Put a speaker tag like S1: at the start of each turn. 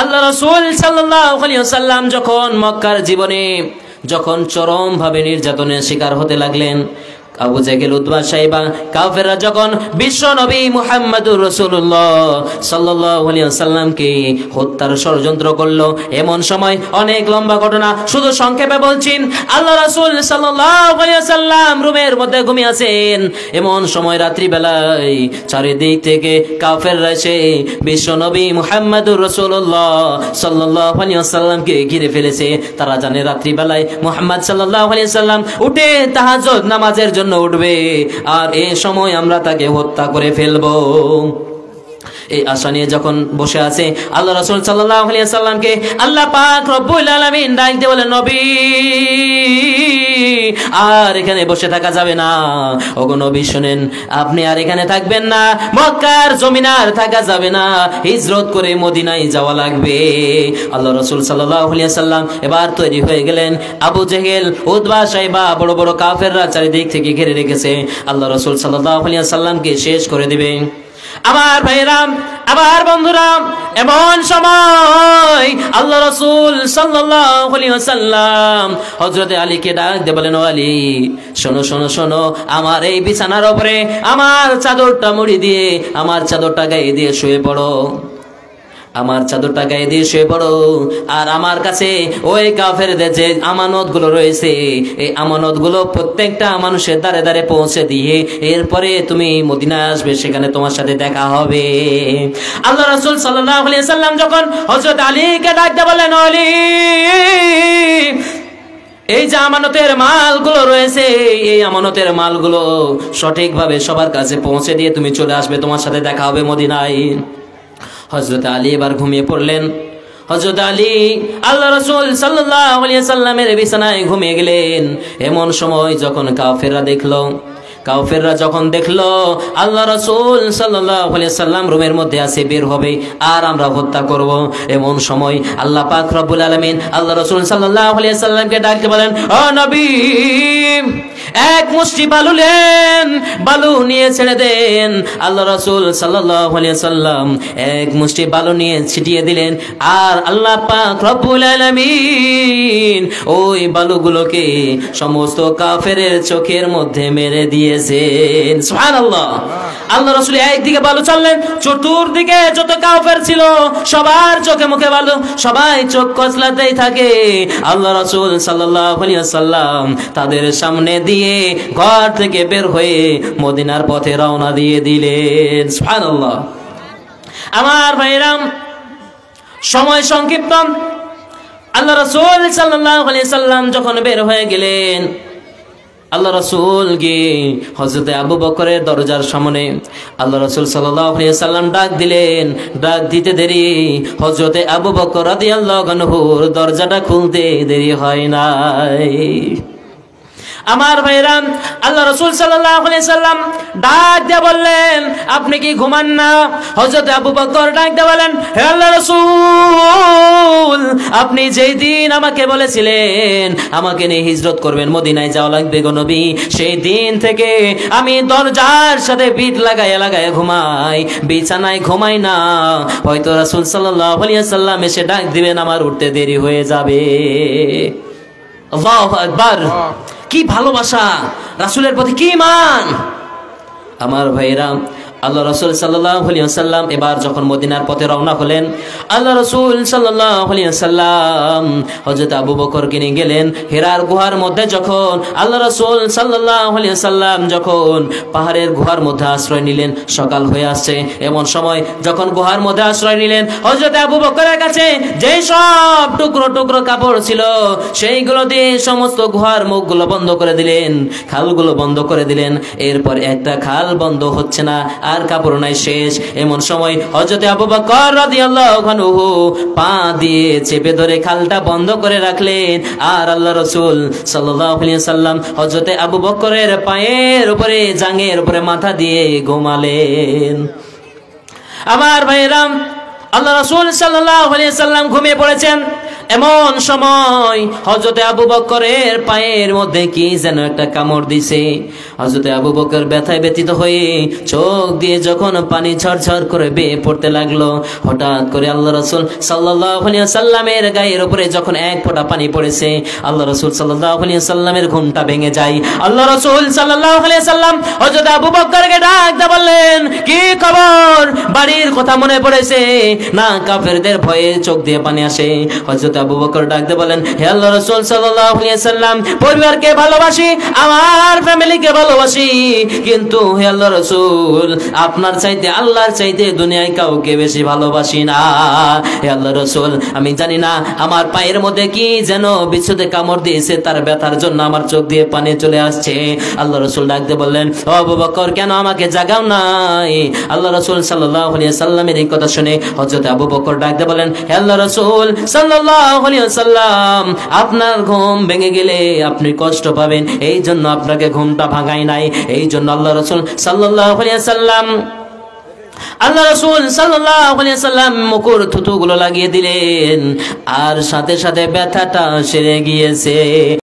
S1: আল্লাহ রাসূল সাল্লাল্লাহু আলাইহি ওয়াসাল্লাম যখন মক্কার জীবনে যখন চরম ভাবে নির্যাতনের শিকার হতে লাগলেন, আবু জাহেল, উতবা, সাইবা, কাফেররা যখন বিশ্ব নবী মুহাম্মদুর রাসূলুল্লাহ সাল্লাল্লাহু আলাইহি ওয়াসাল্লামকে হত্যার ষড়যন্ত্র করলো, এমন সময় অনেক লম্বা ঘটনা, শুধু সংক্ষেপে বলছি। আল্লাহ রাসূল সাল্লাল্লাহু আলাইহি ওয়াসাল্লাম রুমের মধ্যে ঘুমিয়ে আছেন। এমন সময় রাত্রি বেলায় চারিদিক থেকে কাফেররা এসে বিশ্ব নবী মুহাম্মদুর রাসূলুল্লাহ সাল্লাল্লাহু আলাইহি ওয়াসাল্লামকে ঘিরে ফেলেছে। তারা জানে রাত্রি বেলায় মুহাম্মদ সাল্লাল্লাহু আলাইহি ওয়াসাল্লাম উঠে তাহাজ্জুদ নামাজের জন্য উঠবে, আর এই সময় আমরা তাকে হত্যা করে ফেলবো। এই আশা নিয়ে যখন বসে আছে, আল্লাহ রাসূল সাল্লাল্লাহু আলাইহি ওয়াসাল্লামকে আল্লাহ পাক রব্বুল আলামিন ডাকতে বলেন, নবী আর এখানে বসে থাকা যাবে না। ওগো নবী শুনেন, আপনি আর এখানে থাকবেন না, মক্কার জমিনে আর থাকা যাবে না, হিজরত করে মদিনায় যাওয়া লাগবে। আল্লাহ রাসূল সাল্লাল্লাহু আলাইহি ওয়াসাল্লাম এবার তৈরি হয়ে গেলেন। আবু জেহেল, উতবা, সাইবা, বড় বড় কাফেররা চারিদিক থেকে ঘিরে রেখেছে, আল্লাহ রাসূল সাল্লাল্লাহু আলাইহি ওয়াসাল্লামকে শেষ করে দিবে। আমার ভাইরাম, আমার বন্ধুরা, এমন সময় আল্লাহ রাসূল সাল্লাল্লাহু আলাইহি ওয়াসাল্লাম হযরত আলীকে ডাক দিয়ে বলেন, ও আলী, শোনো শোনো শোনো, আমার এই বিছানার উপরে আমার চাদরটা মুড়ি দিয়ে, আমার চাদরটা গায়ে দিয়ে শুয়ে পড়ো, আমার চাদরটা গায়ে দিয়ে শুয়ে পড়ো। আর আমার কাছে ওই কাফেরদের যে আমানতগুলো রয়েছে, এই আমানতগুলো প্রত্যেকটা মানুষের দ্বারে দ্বারে পৌঁছে দিয়ে এরপরে তুমি মদিনায় আসবে, সেখানে তোমার সাথে দেখা হবে। আল্লাহ রাসূল সাল্লাল্লাহু আলাইহি ওয়াসাল্লাম যখন হযরত আলীকে ডাকতে বলেন, আলী, এই যে আমানতের মালগুলো রয়েছে, এই আমানতের মালগুলো সঠিকভাবে সবার কাছে পৌঁছে দিয়ে তুমি চলে আসবে, তোমার সাথে দেখা হবে মদিনায়। হযরত আলী এবার ঘুমিয়ে পড়লেন। হযরত আলী আল্লাহ রাসূল সাল্লাল্লাহু আলাইহি ওয়াসাল্লামের বিছানায় ঘুমিয়ে গেলেন। এমন সময় যখন কাফেররা যখন দেখলো আল্লাহ রাসূল সাল্লাল্লাহু আলাইহি ওয়াসাল্লাম রুমের মধ্যে আছে, বের হবে আর আমরা হত্যা করব, এমন সময় আল্লাহ পাক রব্বুল আলামিন আল্লাহ রাসূল সাল্লাল্লাহু আলাইহি ওয়াসাল্লামকে ডাকতে বলেন, ও নবী, এক মুষ্টি বালু নিয়ে ছেড়ে দেন। আল্লাহ রাসূল সাল্লাল্লাহু আলাইহি ওয়াসাল্লাম এক মুষ্টি বালু নিয়ে ছিটিয়ে দিলেন, আর আল্লাহ পাক রব্বুল আলামিন ওই বালুগুলোকে সমস্ত কাফেরের চোখের মধ্যে মেরে দিয়েছেন। সুবহানাল্লাহ। আল্লাহ রাসূল একদিকে বালু চাললেন, চতুর্দিকে যত কাফের ছিল সবার চোখে মুখে বালু, সবাই চোখ কচলাতেই থাকে। আল্লাহ রাসূল সাল্লাল্লাহু আলাইহি ওয়াসাল্লাম তাদের সামনে দিয়ে ঘর থেকে বের হয়ে মদিনার পথে রওনা দিয়ে দিলেন। সুবহানাল্লাহ। আমার ভাইরাম, সময় সংক্ষিপ্ত। আল্লাহ রাসূল সাল্লাল্লাহু আলাইহি ওয়াসাল্লাম যখন বের হয়ে গেলেন, আল্লাহ রাসূল গিয়ে হযরত আবু বকরের দরজার সামনে আল্লাহ রাসূল সাল্লাল্লাহু আলাইহি ওয়াসাল্লাম ডাক দিলেন। ডাক দিতে দেরি হযরত আবু বকর রাদিয়াল্লাহু আনহুর দরজাটা খুলতে দেরি হয় নাই। আমার ভাইরাম, আল্লাহ রাসূল সাল্লাল্লাহু আলাইহি ওয়াসাল্লাম ডাক দিয়ে বললেন, আপনি কি ঘুমান না? হযরত আবু বকর ডাক দিয়ে বলেন, হে আল্লাহর রাসূল, আপনি যেই দিন আমাকে বলেছিলেন আমাকে নিয়ে হিজরত করবেন, মদিনায় যাওয়া লাগবে গো নবী, সেই দিন থেকে আমি দরজার সাথে পিঠ লাগায় ঘুমাই, বিছানায় ঘুমাই না। হয়তো রাসূল সাল্লাল্লাহু আলাইহি ওয়াসাল্লাম এসে ডাক দিবেন, আমার উঠতে দেরি হয়ে যাবে। আল্লাহু আকবার। কি ভালোবাসা রাসূলের প্রতি, কি ঈমান! আমার ভাইরা, আল্লাহ রাসূল সাল্লাল্লাহু আলাইহি ওয়াসাল্লাম এবার যখন মদিনার পথে রওনা হলেন, আল্লাহ রাসূল সাল্লাল্লাহু আলাইহি ওয়াসাল্লাম হযরত আবু বকরকে নিয়ে গেলেন হেরার গুহার মধ্যে। যখন আল্লাহ রাসূল সাল্লাল্লাহু আলাইহি ওয়াসাল্লাম যখন পাহাড়ের গুহার মধ্যে আশ্রয় নিলেন, সকাল হয়ে আসছে, এমন সময় যখন গুহার মধ্যে আশ্রয় নিলেন, হযরত আবু বকরের কাছে যেই সব টুকরো টুকরো কাপড় ছিল সেইগুলো দিয়ে সমস্ত গুহার মুখগুলো বন্ধ করে দিলেন, খালগুলো বন্ধ করে দিলেন। এরপর একটা খাল বন্ধ হচ্ছে না, আর কাপড় নাই, শেষ। এমন সময় হযরত আবু বকর রাদিয়াল্লাহু আনহু পা দিয়ে চেপে ধরে খালটা বন্ধ করে রাখলেন, আর আল্লাহ রাসূল সাল্লাল্লাহু আলাইহি ওয়াসাল্লাম হযরত আবু বকরের পায়ের উপরে, জাঙ্গের উপরে মাথা দিয়ে ঘুমালেন। আমার ভাইরাম, আল্লাহ রাসূল সাল্লাল্লাহু আলাইহি ওয়াসাল্লাম ঘুমিয়ে পড়েছেন। এমন সময় হযরত আবু বকরের পায়ের মধ্যে কি যেন একটা কামড় দিছে। হযরত আবু বকর ব্যথায় ব্যথিত হয়ে চোখ দিয়ে যখন পানি ঝরঝর করে বেয়ে পড়তে লাগলো, হঠাৎ করে আল্লাহ রাসূল সাল্লাল্লাহু আলাইহি ওয়াসাল্লামের গায়ের উপরে যখন এক ফোঁটা পানি পড়েছে, আল্লাহ রাসূল সাল্লাল্লাহু আলাইহি ওয়াসাল্লামের ঘুমটা ভেঙে যায়। আল্লাহ রাসূল সাল্লাল্লাহু আলাইহি ওয়াসাল্লাম হযরত আবু বকরকে ডাক দিয়ে বললেন, কি খবর? বাড়ির কথা মনে পড়েছে না? কাফেরদের ভয়ে চোখ দিয়ে পানি আসে। হযরত আবু বকর ডাক দিয়ে বলেন, হে আল্লাহ রাসূল সাল্লাল্লাহু আলাইহি ওয়াসাল্লাম, পরিবারকে ভালোবাসি, আমার ফ্যামিলিকে ভালোবাসি, কিন্তু হে আল্লাহ রাসূল, আপনার চাইতে আল্লাহর চাইতে দুনিয়ায় কাউকে বেশি ভালোবাসি না। হে আল্লাহ রাসূল, আমি জানি না আমার পায়ের মধ্যে কি যেন বিচ্ছুতে কামড় দিয়েছে, তার ব্যথার জন্য আমার চোখ দিয়ে পানি চলে আসছে। আল্লাহ রাসূল ডাক দিয়ে বললেন, ও আবু বকর, কেন আমাকে জাগাও নাই? আল্লাহ রাসূল সাল্লাল্লাহু আলাইহি ওয়াসাল্লামের এই কথা শুনে হযরত আবু বকর ডাক দিয়ে বলেন, হে আল্লাহ রাসূল সাল্লাল্লাহু আলাইহি ওয়াসাল্লাম, আপনার ঘুম ভেঙে গেলে আপনি কষ্ট পাবেন, এই জন্য আপনাকে ঘুমটা ভাঙাই নাই। এই জন্য আল্লাহ রাসূল সাল্লাল্লাহু আলাইহি ওয়াসাল্লাম মুখের থুতুগুলো লাগিয়ে দিলেন, আর সাথে সাথে ব্যথাটা সেরে গিয়েছে।